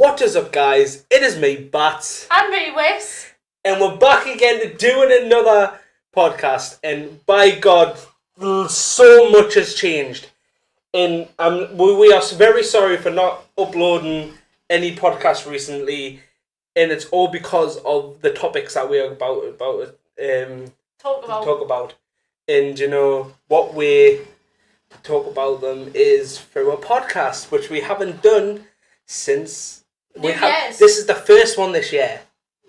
What is up, guys? It is me, Bats. And me, Wes. And we're back again to doing another podcast. And by God, so much has changed. And we are very sorry for not uploading any podcast recently. And it's all because of the topics that we are about talk about. And, you know, what way to talk about them is through a podcast, which we haven't done since... This is the first one this year.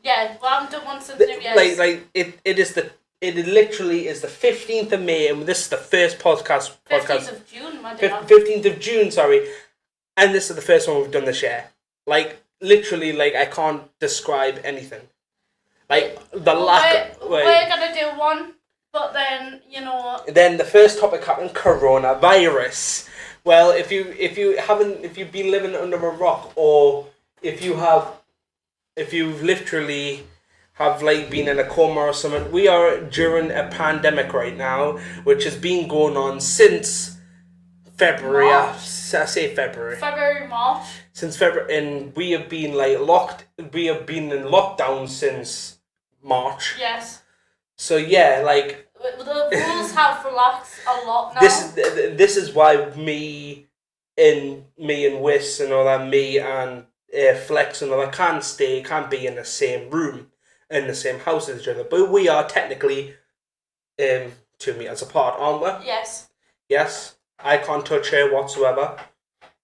Yeah, well, I haven't done one since New Year's. It literally is the 15th of May, and this is the first podcast. 15th of June, my dear. 15th of June, sorry. And this is the first one we've done this year. Literally, I can't describe anything. We're going to do one, but then, you know... Then the first topic happened, coronavirus. Well, if you've been living under a rock, or if you've literally have been in a coma or something, we are during a pandemic right now, which has been going on since February. March. I say February. February, March. Since February, and we have been We have been in lockdown since March. Yes. So yeah, the rules have relaxed a lot now. This is why me and Wiss and all that, me and Flex and all that can't be in the same room, in the same house as each other. But we are technically 2 meters apart, aren't we? Yes. Yes. I can't touch her whatsoever.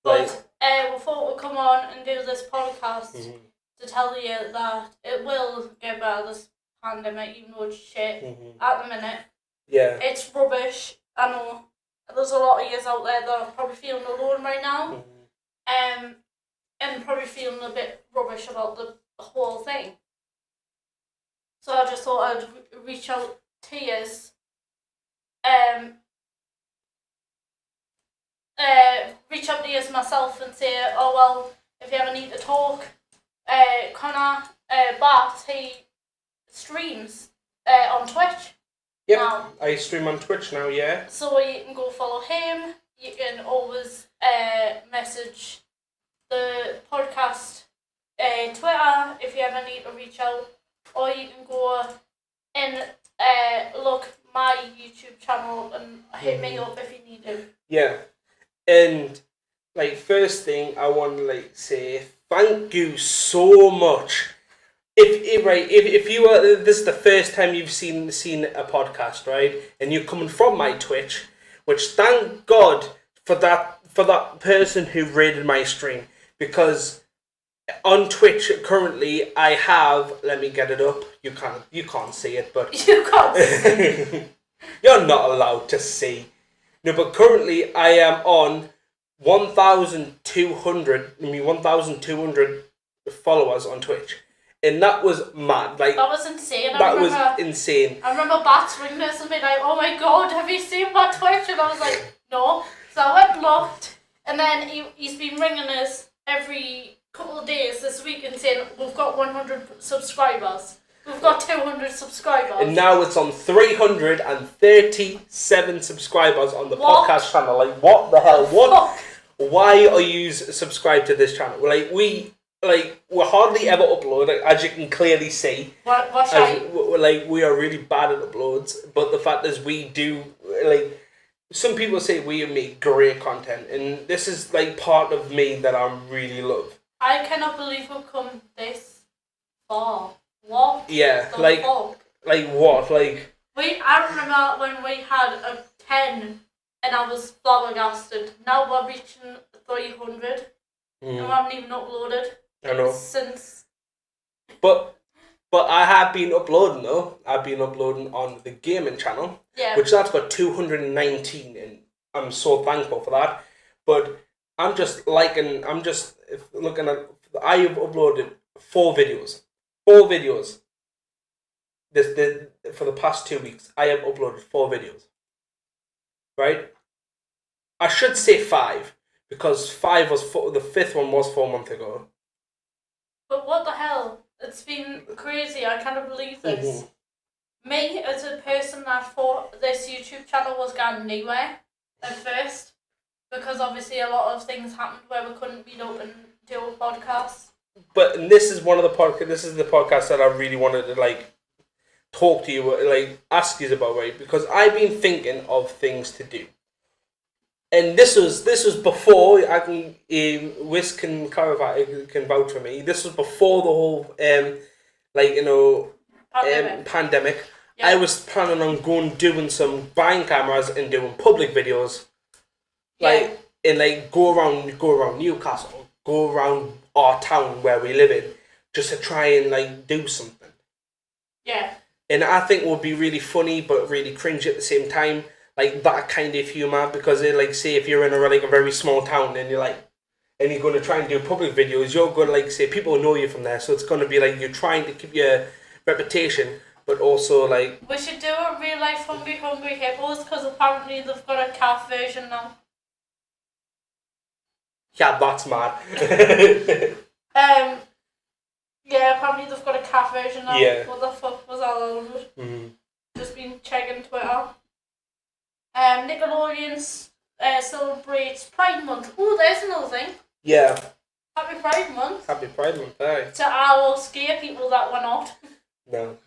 But we thought we'd come on and do this podcast to tell you that it will get better, this pandemic, even though it's shit at the minute. Yeah. It's rubbish. I know there's a lot of yous out there that are probably feeling alone right now. And probably feeling a bit rubbish about the whole thing. So I just thought I'd reach out to yous. Reach out to yous myself and say, oh well, if you ever need to talk, Connor Bart, he streams on Twitch. Yep, now. I stream on Twitch now, yeah. So you can go follow him. You can always message the podcast Twitter if you ever need to reach out. Or you can go and look my YouTube channel and hit me up if you need to. Yeah. And first thing I want to say thank you so much. If you are, this is the first time you've seen a podcast, right, and you're coming from my Twitch, which thank God for that person who rated my stream, because on Twitch currently I have, let me get it up. You can't see it, but you can't see. You're not allowed to see. No, but currently I am on 1,200 followers on Twitch. And that was mad. That was insane. Was insane. I remember Bats ringing us and being like, oh my God, have you seen my Twitch? And I was like, no. So I went and looked. And then he's been ringing us every couple of days this week and saying, we've got 100 subscribers. We've got 200 subscribers. And now it's on 337 subscribers on the podcast channel. What the hell? What? Why are you subscribed to this channel? We hardly ever upload, as you can clearly see. We are really bad at uploads, but the fact is we do, some people say we make great content, and this is part of me that I really love. I cannot believe we've come this far. What? Yeah, fuck? What? I remember when we had a 10 and I was flabbergasted. Now we're reaching 300 and we haven't even uploaded. I know. Since. But I have been uploading though. I've been uploading on the gaming channel. Yeah. Which that's got 219, and I'm so thankful for that. But I'm just looking at. I have uploaded 4 videos. 4 videos. For the past 2 weeks, I have uploaded 4 videos. Right. I should say 5 because 5 was the 5th one was 4 months ago. But what the hell? It's been crazy. I can't believe this. Me, as a person that thought this YouTube channel was going nowhere at first, because obviously a lot of things happened where we couldn't meet up and do a podcast. but this is one of the podcast. This is the podcast that I really wanted to like talk to you, like ask you about, right? Because I've been thinking of things to do, and this was before I can. Wiz can clarify, can vouch for me. This was before the whole like pandemic. Yeah. I was planning on buying cameras and doing public videos, like and like go around Newcastle, go around our town where we live in, just to try and like do something. Yeah. And I think it would be really funny, but really cringe at the same time, like that kind of humor. Because like, say if you're in a very small town and you're going to try and do public videos, you're going to like say people know you from there, so it's going to be like you're trying to keep your reputation. But also, like... We should do a real life Hungry Hippos, because apparently they've got a calf version now. Yeah, that's mad. Yeah, apparently they've got a calf version now. Yeah. What the fuck was that all about? Mm. Just been checking Twitter. Nickelodeon celebrates Pride Month. Oh, there's another thing. Yeah. Happy Pride Month. Happy Pride Month, aye. To our scare people that were not. No.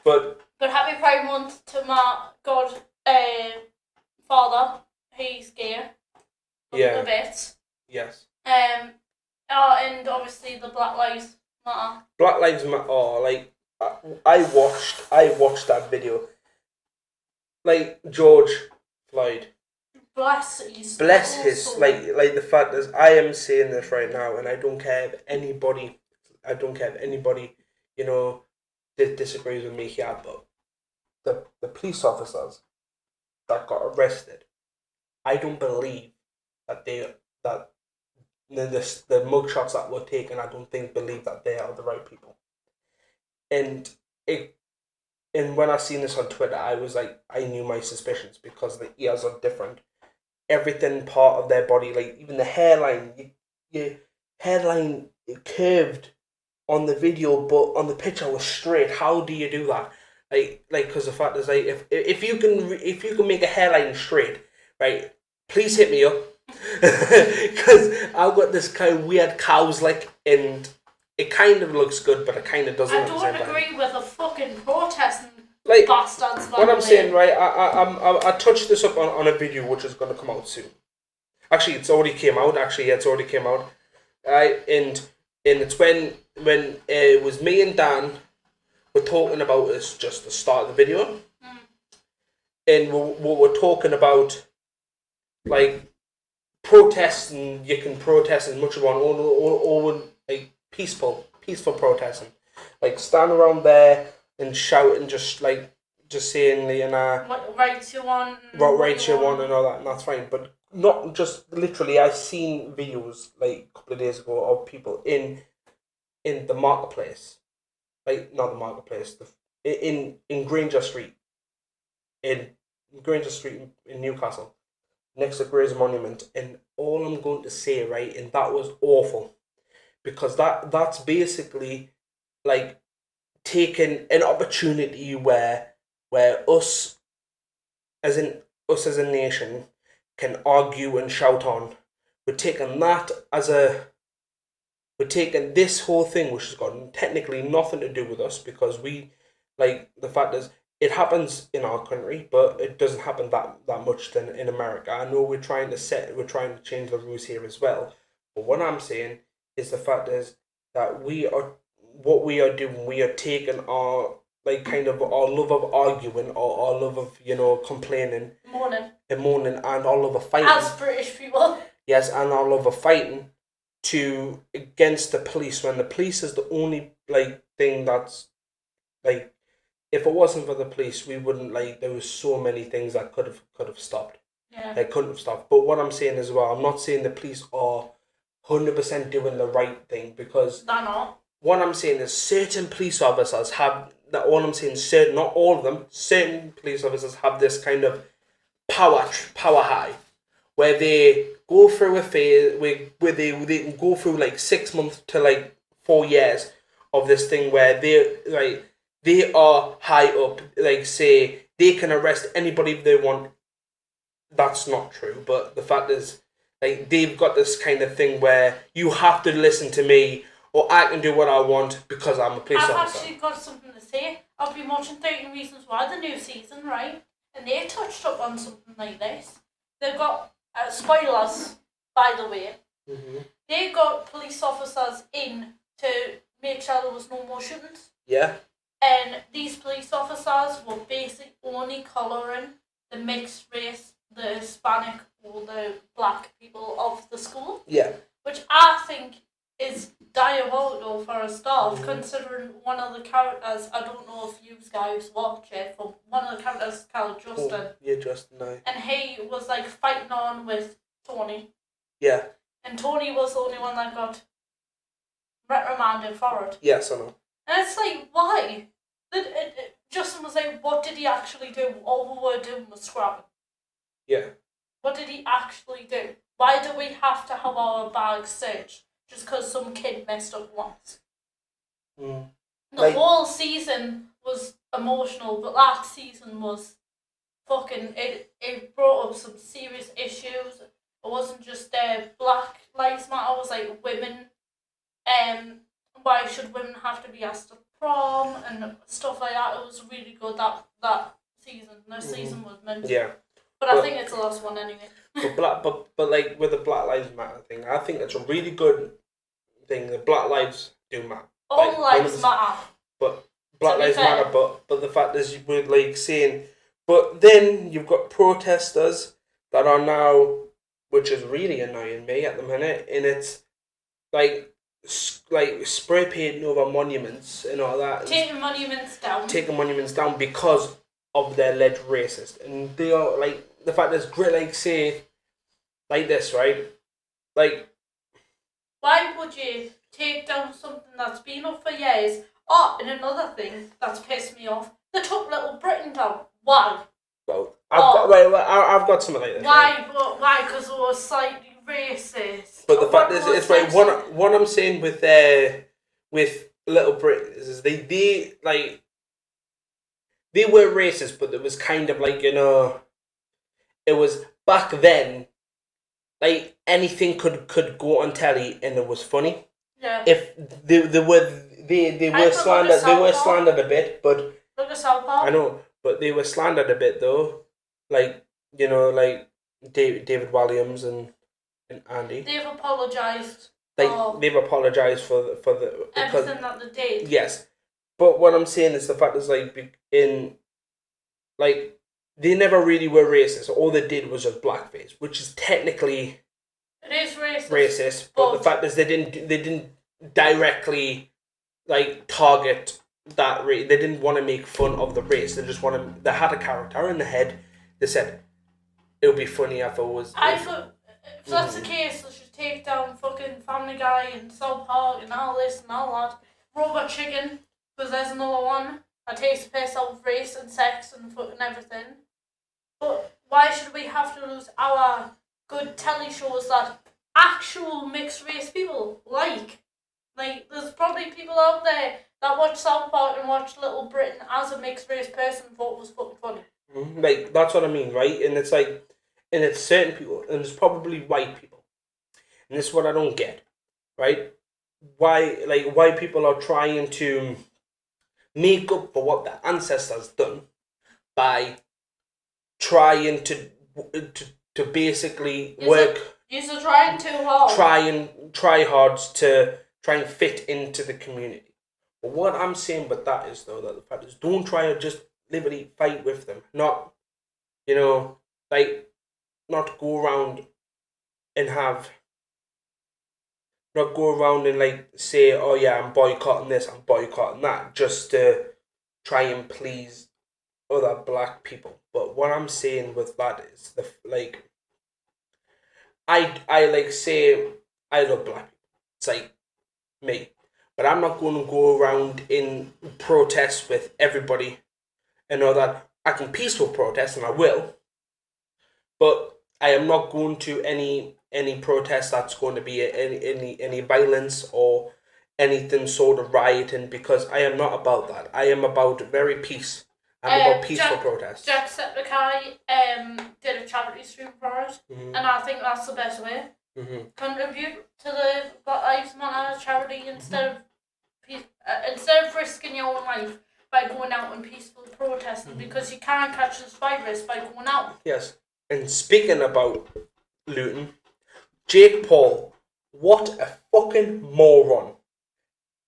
But happy Pride Month to my father. He's gay. Yeah. A bit. Yes. And obviously the Black Lives Matter. Black Lives Matter. Oh, like I watched that video. Like George Floyd. Bless his soul. like the fact is I am saying this right now, and I don't care if anybody, disagrees with me here, but the police officers that got arrested, I don't believe that the mugshots that were taken, I don't believe that they are the right people. And when I seen this on Twitter, I was like, I knew my suspicions because the ears are different. Everything part of their body, like even the hairline, your hairline curved on the video, but on the picture was straight. How do you do that? Like, because the fact is, like, if you can make a hairline straight, right? Please hit me up, because I've got this kind of weird cow's lick, and it kind of looks good, but it kind of doesn't. I don't agree with the fucking protesting like bastards. What I'm saying, right? I touched this up on a video which is going to come out soon. Actually, it's already came out. And it's when it was me and Dan were talking about this just the start of the video, and we're talking about like protesting. You can protest as much as you want, or like peaceful protesting, like stand around there and shout and just saying what rights you want, and all that, and that's fine. But not just literally. I seen videos like a couple of days ago of people in the marketplace, like not the marketplace, in Granger Street, in Newcastle, next to Grays Monument, and all I'm going to say, right, and that was awful, because that's basically like taking an opportunity where us as a nation can argue and shout on. We're taking this whole thing, which has got technically nothing to do with us, because we, like, the fact is it happens in our country, but it doesn't happen that much than in America. I know we're trying to change the rules here as well, but what I'm saying is the fact is that we are taking our kind of our love of arguing, or our love of complaining, moaning, and our love of fighting as British people. Yes, and our love of fighting against the police, when the police is the only thing that's if it wasn't for the police, we wouldn't there was so many things that could have stopped. Yeah. They couldn't have stopped. But what I'm saying as well, I'm not saying the police are 100% doing the right thing, because they're not. What I'm saying is certain police officers have that. What I'm saying, certain, not all of them, certain police officers have this kind of power high, where they go through a phase where they can go through 6 months to 4 years of this thing where they are high up. Say they can arrest anybody they want. That's not true, but the fact is, they've got this kind of thing where you have to listen to me, or I can do what I want because I'm a police I've officer. actually got something to say. I've been watching 13 Reasons Why, the new season, right? And they touched up on something like this. They've got, spoilers, by the way, they got police officers in to make sure there was no more shootings. Yeah. And these police officers were basically only colouring the mixed race, the Hispanic or the black people of the school. Yeah. Which I think is diabolical for a start, considering one of the characters, I don't know if you guys watch it, but one of the characters is called Justin. Oh, yeah, Justin, no. And he was like fighting on with Tony. Yeah. And Tony was the only one that got reprimanded for it. Yes, I know. And it's like, why? Justin was like, what did he actually do? All we were doing was scrapping. Yeah. What did he actually do? Why do we have to have our bags searched just because some kid messed up once? The whole season was emotional, but that season was fucking... It brought up some serious issues. It wasn't just Black Lives Matter, it was like women. Why should women have to be asked to prom and stuff like that? It was really good, that season. The season was meant. Yeah. But I think it's the last one anyway. but like with the Black Lives Matter thing, I think that's a really good thing. The Black Lives do matter. All lives matter. But Black Lives Matter. But the fact is, we're like saying, but then you've got protesters that are now, which is really annoying me at the minute, and it's like spray painting over monuments and all that. Taking monuments down because of their alleged racist, and they are like. The fact is, great, like, say, like this, right? Like... Why would you take down something that's been up for years? Oh, and another thing that's pissed me off, they took Little Britain down. Why? Well, I've got something like this. Why? Right? Why? Because it was slightly racist. But the fact is, it's like, what I'm saying with Little Britain is they were racist, but it was kind of like, you know... It was back then, like anything could go on telly and it was funny. Yeah. If they were slandered a bit, but look at South Park. I know, but they were slandered a bit though, like, you know, like David Williams and Andy. They've apologized. They've apologized for the everything that they did. Yes, but what I'm saying is the fact is they never really were racist. All they did was just blackface, which is technically it is racist. But the fact is they didn't directly like target that race. They didn't want to make fun of the race. They just they had a character in the head. They said it would be funny if it was. If that's the case, they should take down fucking Family Guy and South Park and all this and all that. Robot Chicken, because there's another one that takes the piss out of race and sex and fucking everything. But why should we have to lose our good telly shows that actual mixed race people like? Like, there's probably people out there that watch South Park and watch Little Britain as a mixed race person and thought it was fucking funny. Like, that's what I mean, right? And it's like, and it's certain people, and it's probably white people. And this is what I don't get, right? Why people are trying to make up for what their ancestors done by trying to basically work. You're trying too hard. Try hard to try and fit into the community. But what I'm saying with that is though that the fact is don't try to just literally fight with them. Not, you know, like not go around and like say, oh yeah, I'm boycotting this, I'm boycotting that, just to try and please other black people. But what I'm saying with that is I like say I love black people. It's like me. But I'm not going to go around in protest with everybody and all that. I can peaceful protest and I will. But I am not going to any protest that's going to be any violence or anything sort of rioting, because I am not about that. I am about very peace. I'm about peaceful protest. Jacksepticeye did a charity stream for us, and I think that's the best way. contribute to the Black Lives Matter charity instead of risking your own life by going out and peaceful protesting because you can't catch this virus by going out. Yes. And speaking about Luton, Jake Paul, what a fucking moron.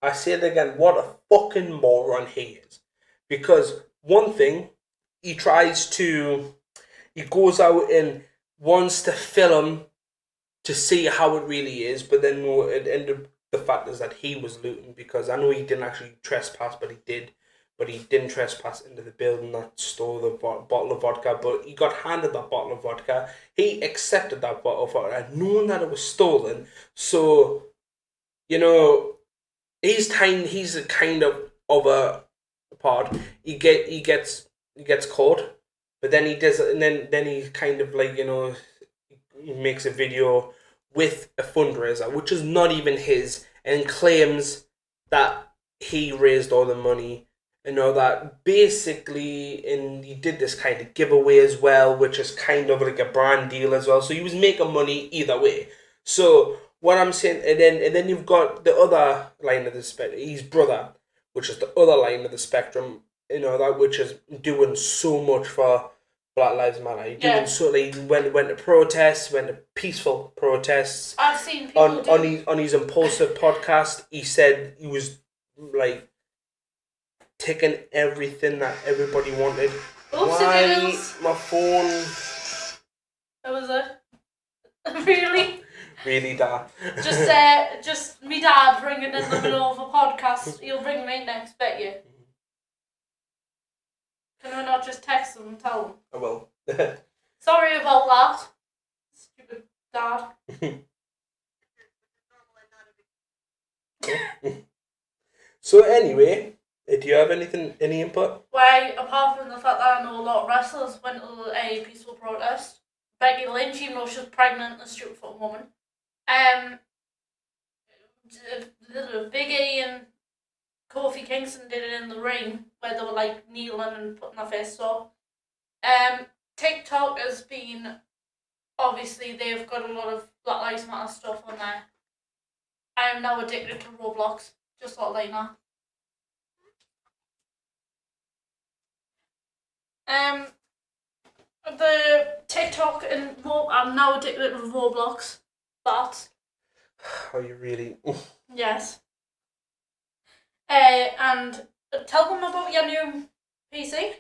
I say it again, what a fucking moron he is. Because one thing, he goes out and wants to film to see how it really is, but then it ended up, the fact is that he was looting, because I know he didn't actually trespass, but he didn't trespass into the building that stole the bottle of vodka, but he got handed that bottle of vodka. He accepted that bottle of vodka, knowing that it was stolen. So, you know, he's a kind of a pod. He gets caught, but then he does, and then he kind of like, you know, he makes a video with a fundraiser, which is not even his, and claims that he raised all the money. You know, that basically, and he did this kind of giveaway as well, which is kind of like a brand deal as well. So he was making money either way. So what I'm saying, and then you've got the other line of the spectrum, his brother, which is the other line of the spectrum. You know, that which is doing so much for Black Lives Matter. He doing so, like, went to protests, went to peaceful protests. I've seen people on his Impulsive podcast. He said he was like taking everything that everybody wanted. Why my phone? That was it. Really? Really, Dad. Just me dad ringing in the middle of a podcast. He'll ring me next, bet you. Can we not just text them and tell them? I will. Sorry about that. Stupid dad. So anyway, do you have any input? Well, apart from the fact that I know a lot of wrestlers went to a peaceful protest. Becky Lynch, even though she's pregnant, a stupid foot woman. Big E and Kofi Kingston did it in the ring, where they were like kneeling and putting their fists up. TikTok has been, obviously they've got a lot of Black Lives Matter stuff on there. I am now addicted to Roblox, just like that. The TikTok and I'm now addicted to Roblox. But are you really? Yes. And tell them about your new PC.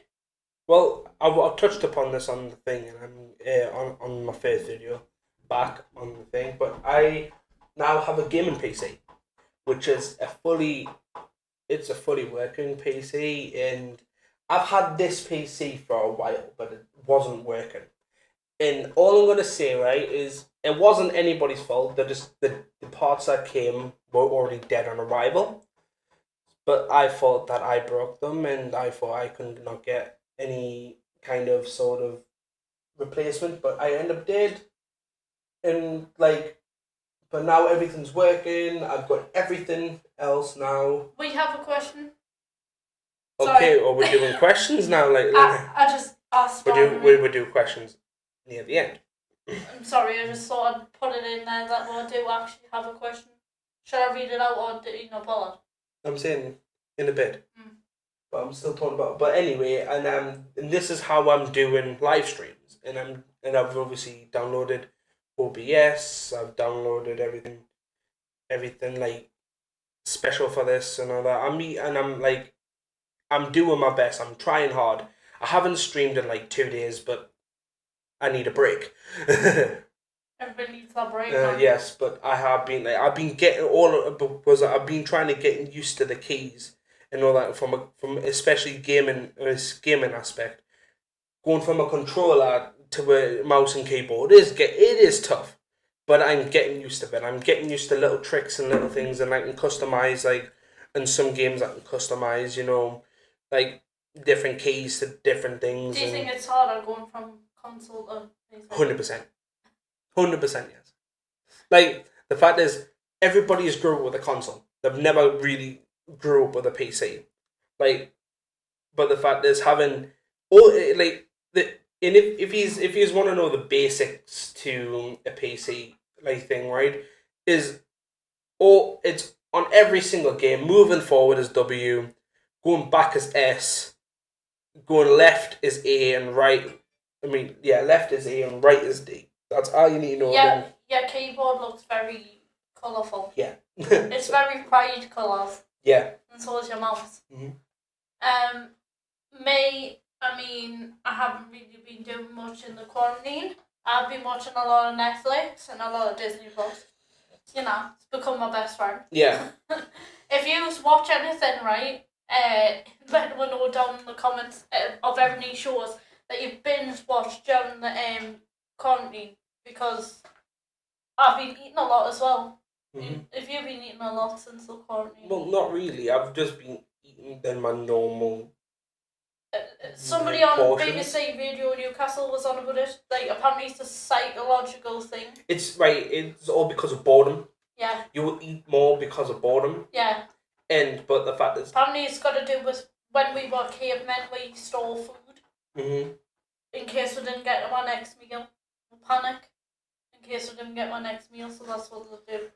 Well, I've touched upon this on the thing, and I'm on my first video back on the thing. But I now have a gaming PC, which is a fully working PC, and I've had this PC for a while, but it wasn't working. And all I'm gonna say, right, is it wasn't anybody's fault. They're just the parts that came were already dead on arrival. But I thought that I broke them, and I thought I could not get any kind of sort of replacement. But I end up dead, and like, but now everything's working. I've got everything else now. We have a question. Okay, or we're doing questions now. I just asked. We do questions near the end. I'm sorry, I just thought I'd put it in there that I do actually have a question. Should I read it out or do you not bother? I'm saying in a bit. But I'm still talking about. But anyway, and this is how I'm doing live streams, and I've obviously downloaded OBS. I've downloaded everything like special for this and all that. I'm doing my best. I'm trying hard. I haven't streamed in like 2 days, but I need a break. Everybody needs that break. Yes, but I've been getting because I've been trying to get used to the keys and all that from especially gaming aspect. Going from a controller to a mouse and keyboard it is tough, but I'm getting used to it. I'm getting used to little tricks and little things, and I can customize, like in some games I can customize, you know, like different keys to different things. Do you think it's harder going from console to PC? 100%, yes. Like, the fact is, everybody's grew up with a console. They've never really grew up with a PC. Like, but the fact is, having all like the and if you want to know the basics to a PC, like thing, right? Is it's on every single game. Moving forward is W, going back is S, going left is A, and right. I mean, yeah, left is A and right is D. That's all you need to know. Yeah, your keyboard looks very colourful. Yeah. It's very bright colours. Yeah. And so is your mouse. Mm-hmm. Me, I mean, I haven't really been doing much in the quarantine. I've been watching a lot of Netflix and a lot of Disney Plus. You know, it's become my best friend. Yeah. If you watch anything, right, let me know down in the comments of any shows that you've binge watched during the quarantine, because I've been eating a lot as well. Mm-hmm. Have you been eating a lot since the quarantine? Well, not really. I've just been eating then my normal. Somebody on portions. BBC Radio Newcastle was on about it. Like, apparently it's a psychological thing. It's right. It's all because of boredom. Yeah. You will eat more because of boredom. Yeah. But the fact is, apparently it's got to do with when we were cavemen, we stole food. Mm-hmm. In case we didn't get our next meal. We'll panic. In case we didn't get our next meal, so that's what they'll do.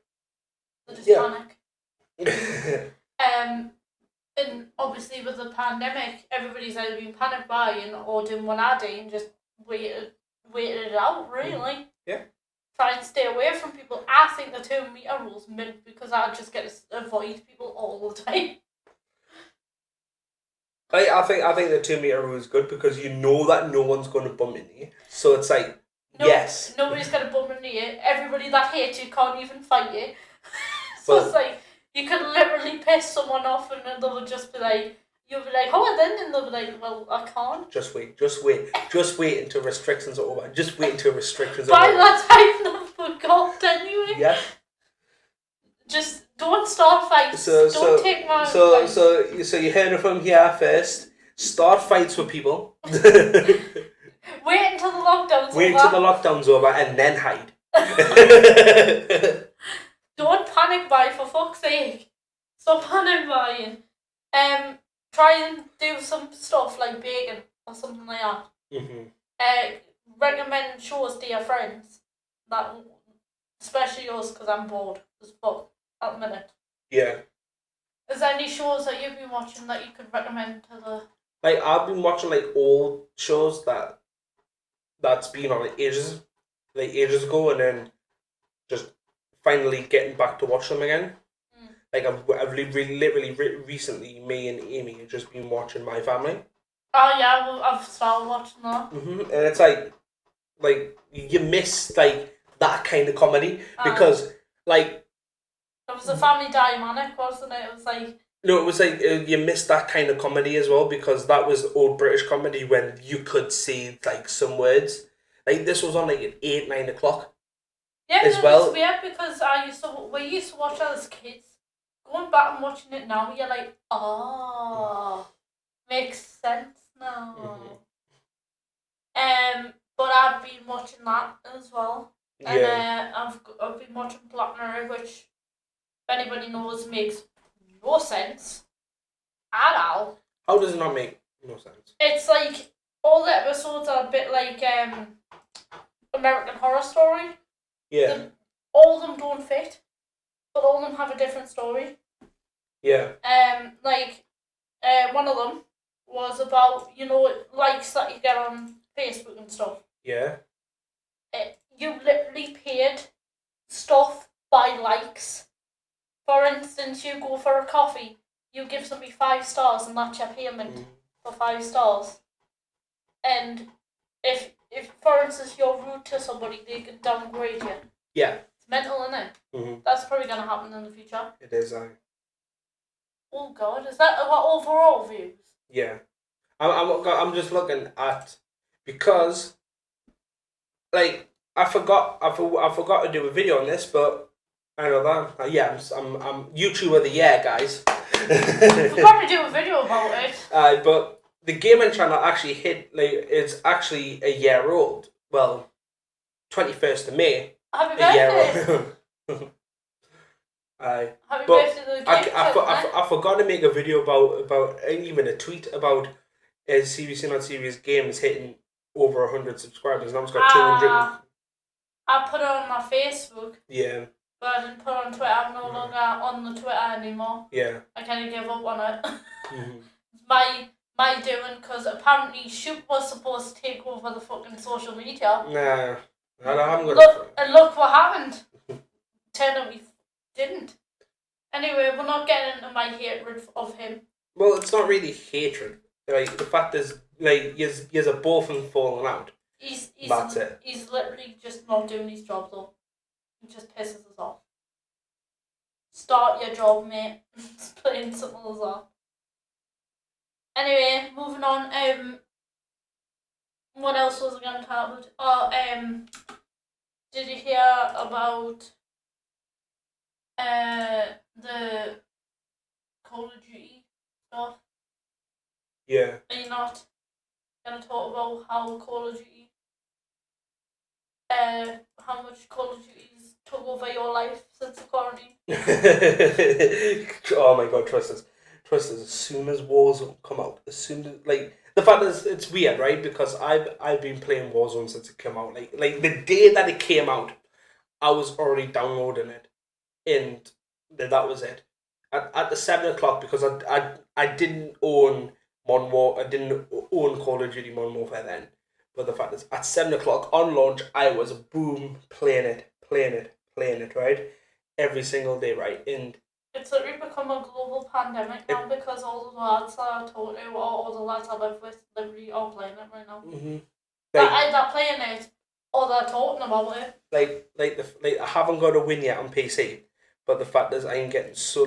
They just panic. And obviously with the pandemic, everybody's either been panic buying or doing what I did and just waited it out, really. Yeah. Try and stay away from people. I think the 2 meter rule's meant because I just get to avoid people all the time. I think the 2 meter rule is good because you know that no one's going to bump into you. So it's like, yes. Nobody's going to bump into you. Everybody that hates you can't even fight you. So it's like, you could literally piss someone off and then they'll just be like, you'll be like, oh, then? And they'll be like, well, I can't. Just wait until restrictions are over. Just wait until restrictions are By over. that time, they've forgot anyway. Yeah. Just don't start fights. Don't take my advice. So you heard it from here first. Start fights with people. Wait until the lockdown's over. And then hide. Don't panic buy, for fuck's sake. Stop panic buying. Try and do some stuff like baking or something like that. Mm-hmm. Recommend shows to your friends. That, especially yours, because I'm bored as fuck at the minute. Yeah. Is there any shows that you've been watching that you could recommend to the... Like, I've been watching, like, old shows that's been on, like, ages ago, and then just finally getting back to watch them again. Like, I've literally recently, me and Amy have just been watching My Family. Oh yeah, well, I've started watching that. Mm-hmm. And it's like you miss like that kind of comedy because like it was a family dynamic, wasn't it? It was like no, it was like you miss that kind of comedy as well because that was old British comedy when you could see like some words. Like this was on like at 8-9 o'clock. Yeah, as well. It's weird because we used to watch it as kids. Going back and watching it now, you're like, oh, makes sense now. Mm-hmm. But I've been watching that as well, and Yeah. I've been watching Black Mirror, which, if anybody knows, makes no sense at all. How does it not make no sense? It's like all the episodes are a bit like American Horror Story. Yeah. All of them don't fit, but all of them have a different story. Yeah. One of them was about, likes that you get on Facebook and stuff. Yeah. You literally paid stuff by likes. For instance, you go for a coffee, you give somebody 5 stars and that's your payment for 5 stars. And if for instance you're rude to somebody, they can downgrade you. Yeah. It's mental, isn't it? Mm-hmm. That's probably going to happen in the future. It is, Oh God, is that what overall views? Yeah. I'm just looking at because like I forgot to do a video on this, but I know that I'm YouTube of the year, guys. We'll probably do a video about it. But the gaming channel actually hit it's actually a year old. Well, 21st of May. Happy birthday! Happy birthday to the game I forgot to make a video about even a tweet about CBC Not Serious Games hitting over 100 subscribers. Now it's got 200. I put it on my Facebook, Yeah. but I didn't put it on Twitter. I'm no longer on the Twitter anymore. Yeah. I kind of gave up on it. Mm-hmm. my doing, because apparently Shoop was supposed to take over the fucking social media. Nah. I haven't got Look what happened. Turned out we didn't. Anyway, we're not getting into my hatred of him. Well, it's not really hatred. Like, the fact is, like, you're both falling out. That's it. He's literally just not doing his job, though. He just pisses us off. Start your job, mate. It's plain simple as that. Anyway, moving on. What else was I going to talk about? Oh, did you hear about the Call of Duty stuff? Yeah. Are you not going to talk about how Call of Duty, how much Call of Duty's took over your life since the quarantine? Oh my god, trust us. Trust us, as soon as Warzone come out, as soon as, like, the fact is, it's weird, right? Because I've been playing Warzone since it came out. Like the day that it came out, I was already downloading it. And that was it. At the 7 o'clock, because I didn't own Modern War, I didn't own Call of Duty Modern Warfare then. But the fact is, at 7 o'clock on launch, I was boom playing it, right? Every single day, right? And it's literally become a global pandemic now, because all the lads that I talk to, or all the lads I live with, literally are playing it right now. Mm-hmm. They're either playing it or they're talking about it. Like I haven't got a win yet on PC, but the fact is, I'm getting so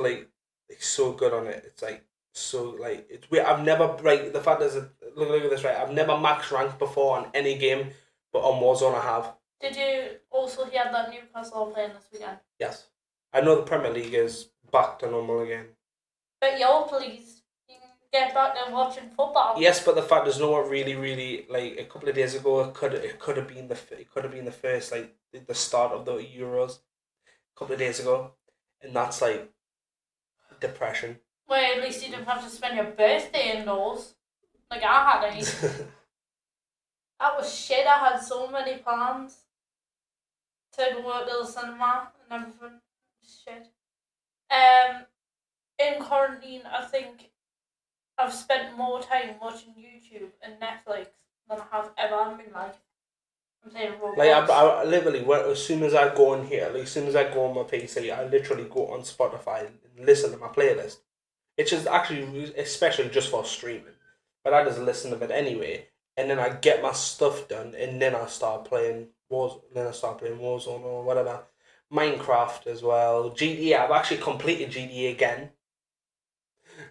so good on it. It's like so like it's weird. I've never the fact is, look at this, right? I've never max ranked before on any game, but on Warzone I have. Did you also hear that Newcastle are playing this weekend? Yes, I know the Premier League is back to normal again. But you're pleased you can get back to watching football. Yes, but the fact is, no one really like a couple of days ago it could have been the first, like, the start of the Euros a couple of days ago, and that's like depression. Well, at least you didn't have to spend your birthday indoors like I had to. That was shit. I had so many plans to go to the cinema and everything. Shit. In quarantine, I think I've spent more time watching YouTube and Netflix than I have ever in my life. I'm playing Roblox. Like I literally, as soon as I go on here, like as soon as I go on my PC, I literally go on Spotify and listen to my playlist. It's just actually, especially just for streaming, but I just listen to it anyway, and then I get my stuff done, and then I start playing Warzone or whatever, Minecraft as well, GTA. I've actually completed GTA again.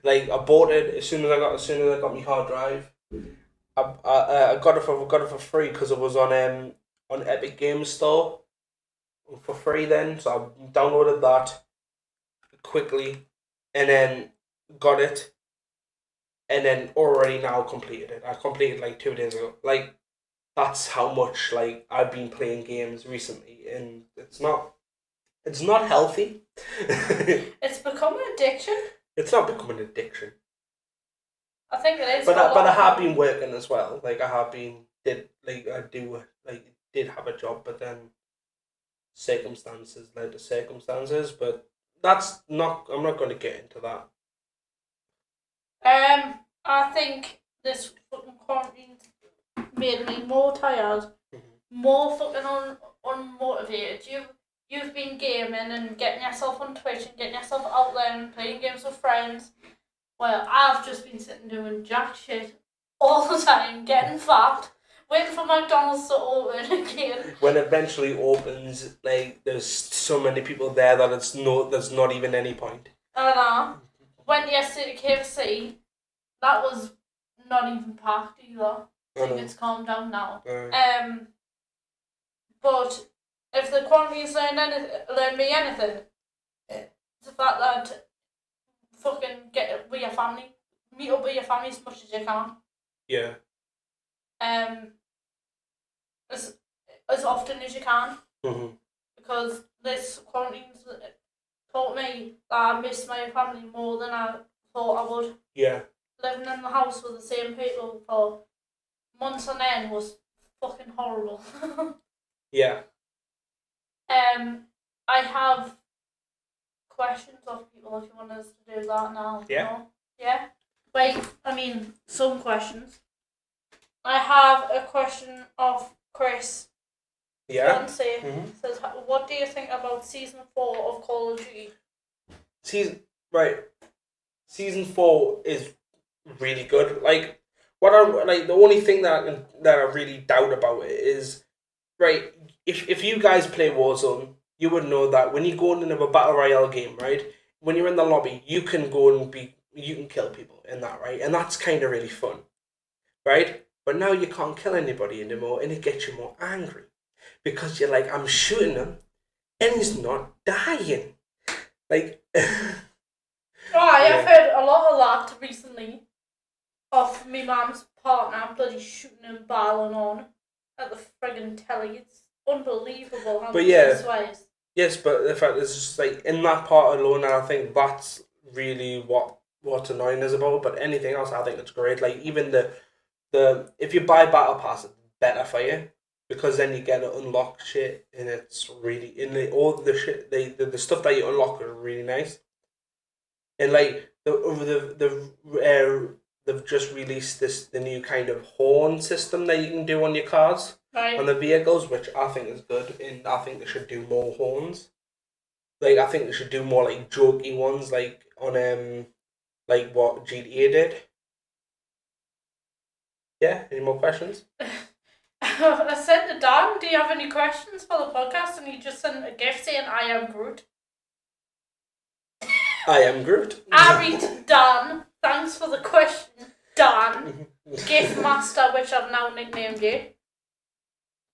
Like I bought it as soon as I got my hard drive. I got it for free because it was on Epic Games Store for free then. So I downloaded that quickly, and then got it, and then already now completed it. I completed like 2 days ago. Like that's how much like I've been playing games recently, and it's not healthy. It's become an addiction. It's not becoming an addiction. I think it is. But I have been working as well. Like did have a job, but then circumstances led to circumstances. But that's not. I'm not going to get into that. I think this fucking quarantine made me more tired, more fucking unmotivated. You've been gaming and getting yourself on Twitch and getting yourself out there and playing games with friends. Well, I've just been sitting doing jack shit all the time, getting fat, waiting for McDonald's to open again. When it eventually opens, like there's so many people there that there's not even any point. I know. Went yesterday to KFC. That was not even packed either. I think it's calmed down now. But if the quarantine's learned me anything, it's the fact that fucking get with your family, meet up with your family as much as you can. Yeah. As often as you can. Mm-hmm. Because this quarantine's taught me that I miss my family more than I thought I would. Yeah. Living in the house with the same people for months on end was fucking horrible. Yeah. I have questions of people if you want us to do that now. Yeah. No? Yeah? Wait, I mean, some questions. I have a question of Chris. Yeah. Fancy. Mhm. Says, what do you think about season 4 of Call of Duty? Season 4 is really good. Like what I like the only thing that I really doubt about it is right. If you guys play Warzone, you would know that when you go into a battle royale game, right? When you're in the lobby, you can kill people in that, right? And that's kind of really fun, right? But now you can't kill anybody anymore, and it gets you more angry because you're like, I'm shooting him, and he's not dying. Like, Oh, I've heard a lot of that recently of my mum's partner bloody shooting and barreling on at the friggin' telly. It's unbelievable how But much yeah. he swears. Yes, but the fact is just like in that part alone, and I think that's really what's annoying us about. But anything else, I think it's great. Like even the if you buy battle pass, it's better for you because then you get to unlock shit, and it's really all the shit the stuff that you unlock are really nice. And like they've just released the new kind of horn system that you can do on your cars. Right. On the vehicles, which I think is good, and I think they should do more horns. Like I think they should do more like jokey ones, like on like what GTA did. Yeah. Any more questions? I sent to Dan, do you have any questions for the podcast? And he just sent a gift saying, I am Groot. I am Groot. Ari Dan, thanks for the question, Dan. Gift Master, which I've now nicknamed you.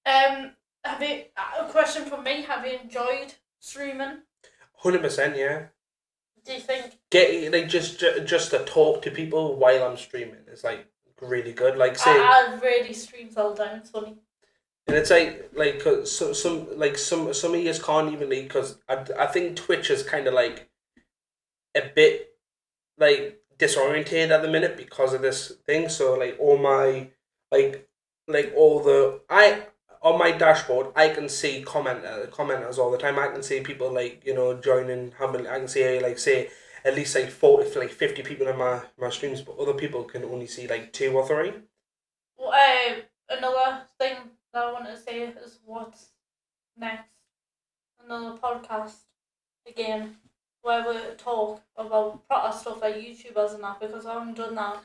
Have you a question from me? Have you enjoyed streaming? 100%, yeah. Do you think Get like just to talk to people while I'm streaming is like really good. Like say, I really streams all the time. It's funny. and it's like some of you can't even because I think Twitch is kind of like a bit like disoriented at the minute because of this thing. So like all my all the on my dashboard I can see commenters all the time. I can see people like joining. How many I can see like say at least like 40 like 50 people in my streams, but other people can only see like 2 or 3. Well, another thing that I want to say is what's next. Another podcast again where we talk about proper stuff like YouTubers and that because I haven't done that.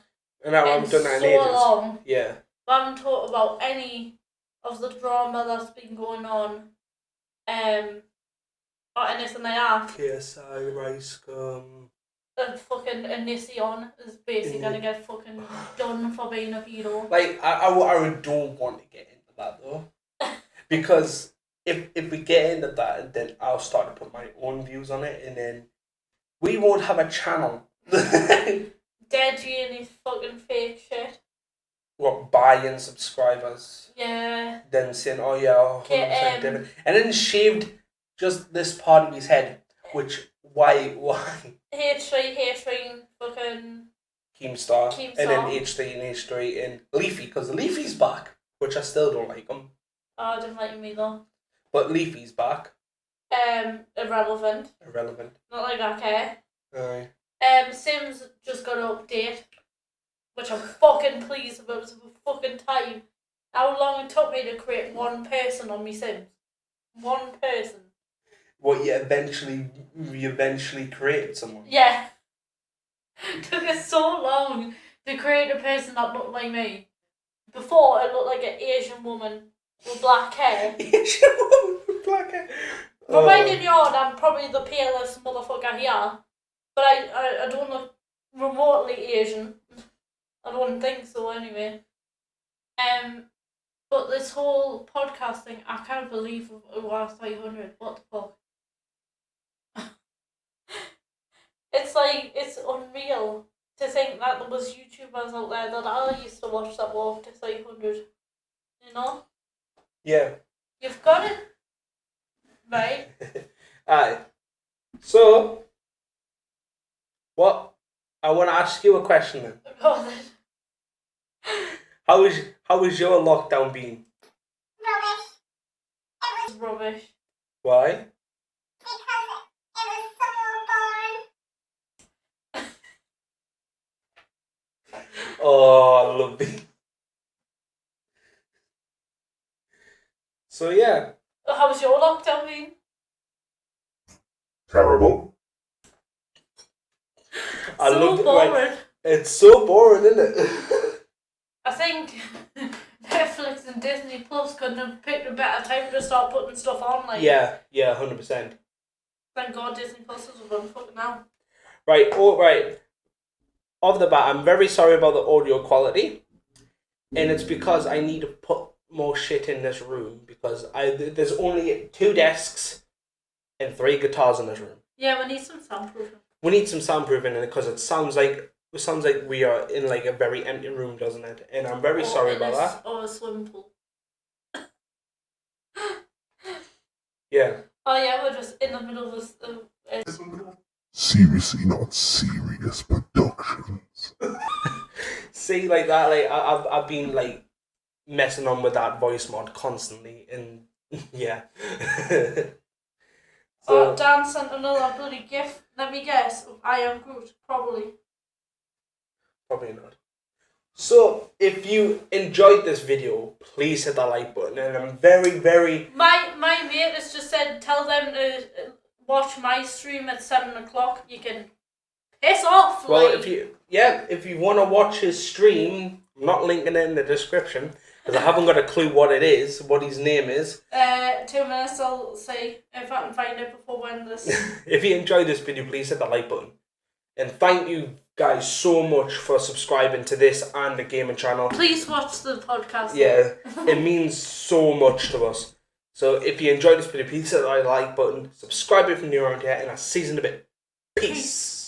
And I haven't done that in so ages. long. Yeah. I haven't talked about any of the drama that's been going on, or anything like that. KSI, Rice Gum. And fucking Onision is basically gonna get fucking done for being a hero. Like I don't want to get into that though, because if we get into that, then I'll start to put my own views on it, and then we won't have a channel. Deji and his fucking fake shit. What, buying subscribers? Yeah. Then saying, oh yeah, 100% different. And then shaved just this part of his head, which, why? H3, fucking... Keemstar. Keemstar. And then H3 and H3 and Leafy, because Leafy's back, which I still don't like him. Oh, I didn't like him either. But Leafy's back. Irrelevant. Not like I care. Aye. Sims just got an update, which I'm fucking pleased about. It was a fucking time. How long it took me to create one person on me Sims? One person. What, you eventually created someone? Yeah. It took us so long to create a person that looked like me. Before, it looked like an Asian woman with black hair. Asian woman with black hair? But right in yard, I'm probably the palest motherfucker here. But I don't look remotely Asian. I don't think so anyway. But this whole podcast thing, I can't believe it was 500. What the fuck? It's like, it's unreal to think that there was YouTubers out there that I used to watch that were up to 500. You know? Yeah. You've got it. Right? Aye. So, what? I want to ask you a question then. Go on then. How is your lockdown been? Rubbish. Why? Because it was so boring. Oh, lovely. So yeah, How was your lockdown been? Terrible. I So loved it. boring. Like, it's so boring, isn't it? I think Netflix and Disney Plus couldn't have picked a better time to start putting stuff on. Like, yeah, 100%. thank God Disney Plus is run fucking now. Right, right. Off the bat, I'm very sorry about the audio quality, and it's because I need to put more shit in this room because there's only 2 desks and 3 guitars in this room. Yeah, we need some soundproofing. We need some soundproofing in it because it sounds like we are in like a very empty room, doesn't it? And I'm very sorry about that. Or a swimming pool. Yeah. Oh yeah, we're just in the middle of this. Seriously not serious productions. See, like that, like I've been like messing on with that voice mod constantly, and yeah. Oh, Dan sent another bloody gift. Let me guess. I am Groot, probably. Probably not. So, if you enjoyed this video, please hit that like button, and I'm very, very... My mate has just said, tell them to watch my stream at 7 o'clock. You can piss off. Well, like. if you want to watch his stream, I'm not linking it in the description, because I haven't got a clue what it is, what his name is. 2 minutes, I'll see if I can find it before when this. If you enjoyed this video, please hit the like button. And thank you guys so much for subscribing to this and the gaming channel. Please watch the podcast. Yeah, it means so much to us. So if you enjoyed this video, please hit the like button, subscribe if you're new around here, and I'll see you in a bit. Peace.